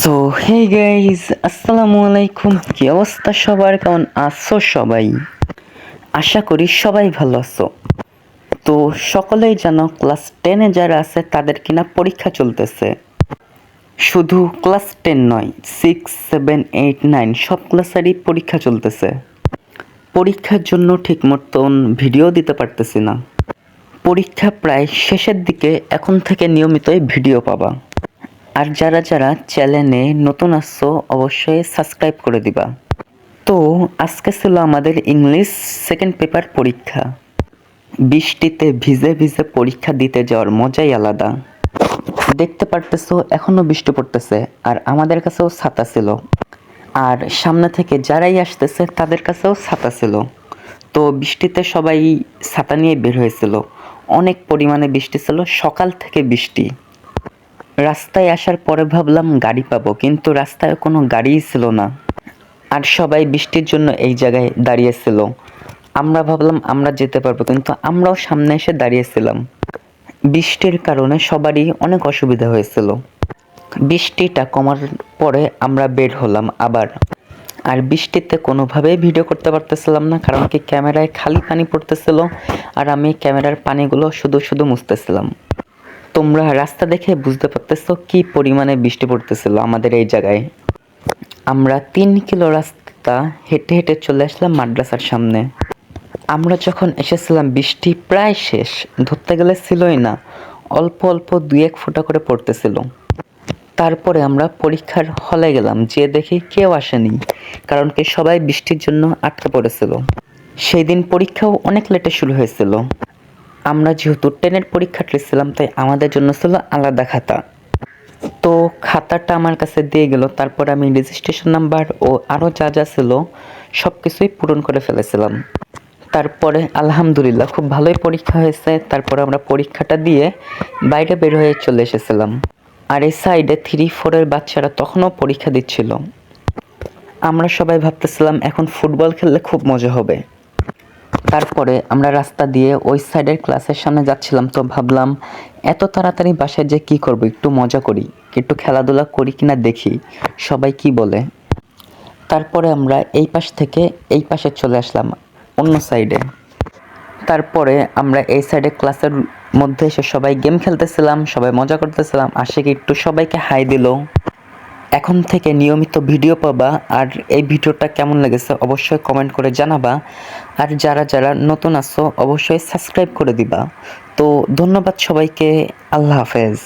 So hey guys, আসসালামু আলাইকুম। কি অবস্থা সবার? কেমন আছো সবাই? আশা করি সবাই ভালো আছো। তো সকলেই জানো ক্লাস 10-এ যারা আছে তাদের কিনা পরীক্ষা চলতেছে। শুধু ক্লাস 10 নয়, 6, 7, 8, 9 সব ক্লাসেরই পরীক্ষা চলতেছে। পরীক্ষার জন্য ঠিক মতন ভিডিও দিতে পারতেছি না। পরীক্ষা প্রায় শেষের দিকে, এখন থেকে নিয়মিতই ভিডিও পাবা। আর যারা যারা চ্যানেলে নতুন আসছো অবশ্যই সাবস্ক্রাইব করে দিবা। তো আজকে ছিল আমাদের ইংলিশ সেকেন্ড পেপার পরীক্ষা। বৃষ্টিতে ভিজে ভিজে পরীক্ষা দিতে যাওয়ার মজাই আলাদা। দেখতে পারতেছো এখনো বৃষ্টি পড়তেছে, আর আমাদের কাছেও ছাতা ছিল। আর সামনে থেকে যারাই আসতেছে তাদের কাছেও ছাতা ছিল। তো বৃষ্টিতে সবাই ছাতা নিয়ে বের হয়েছিল। অনেক পরিমাণে বৃষ্টি ছিল, সকাল থেকে বৃষ্টি। রাস্তায় আসার পরে ভাবলাম গাড়ি পাবো, কিন্তু রাস্তায় কোনো গাড়িই ছিল না। আর সবাই বৃষ্টির জন্য এই জায়গায় দাঁড়িয়েছিল। আমরা ভাবলাম আমরা যেতে পারবো, কিন্তু আমরাও সামনে এসে দাঁড়িয়েছিলাম। বৃষ্টির কারণে সবারই অনেক অসুবিধা হয়েছিল। বৃষ্টিটা কমার পরে আমরা বের হলাম আবার। আর বৃষ্টিতে কোনোভাবেই ভিডিও করতে পারতেছিলাম না, কারণ কি ক্যামেরায় খালি পানি পড়তেছিল, আর আমি ক্যামেরার পানিগুলো শুধু শুধু মুছতেছিলাম। তোমরা রাস্তা দেখে বুঝতে পারতেছো কি পরিমাণে বৃষ্টি পড়তেছিল আমাদের এই জায়গায়। আমরা 3 কিলো রাস্তা হেঁটে হেঁটে চলে আসলাম মাদ্রাসার সামনে। আমরা যখন এসেছিলাম বৃষ্টি প্রায় শেষ, ধরতে গেলে ছিলই না, অল্প অল্প 2-1 ফোঁটা করে পড়তেছিল। তারপরে আমরা পরীক্ষার হলে গেলাম, যে দেখি কেউ আসেনি, কারণ কি সবাই বৃষ্টির জন্য আটকে পড়েছিল। সেই দিন পরীক্ষাও অনেক লেটে শুরু হয়েছিল। আমরা যেহেতু 10-এর পরীক্ষার্থী ছিলাম, তাই আমাদের জন্য ছিল আলাদা খাতা। তো খাতাটা আমার কাছে দিয়ে গেল। তারপর আমি রেজিস্ট্রেশন নাম্বার ও আরও যা যা ছিল সব কিছুই পূরণ করে ফেলেছিলাম। তারপরে আলহামদুলিল্লাহ খুব ভালোই পরীক্ষা হয়েছে। তারপরে আমরা পরীক্ষাটা দিয়ে বাইরে বের হয়ে চলে এসেছিলাম। আর এই সাইডে 3-4-এর বাচ্চারা তখনও পরীক্ষা দিচ্ছিল। আমরা সবাই ভাবতেছিলাম এখন ফুটবল খেললে খুব মজা হবে। তারপরে আমরা রাস্তা দিয়ে ওই সাইডের ক্লাসের সামনে যাচ্ছিলাম, তো ভাবলাম এত তাড়াতাড়ি বাসায় যে কি করব, একটু মজা করি, একটু খেলাধুলা করি কিনা দেখি সবাই কি বলে। তারপরে আমরা এই পাশ থেকে এই পাশে চলে আসলাম অন্য সাইডে। তারপরে আমরা এই সাইডে ক্লাসের মধ্যে এসে সবাই গেম খেলতেছিলাম, সবাই মজা করতেছিলাম। আশিক একটু সবাইকে হাই দিল। এখন থেকে নিয়মিত ভিডিও পাবা। আর এই ভিডিওটা কেমন লেগেছে অবশ্যই কমেন্ট করে জানাবা। আর যারা যারা নতুন আছো অবশ্যই সাবস্ক্রাইব করে দিবা। তো ধন্যবাদ সবাইকে। আল্লাহ হাফেজ।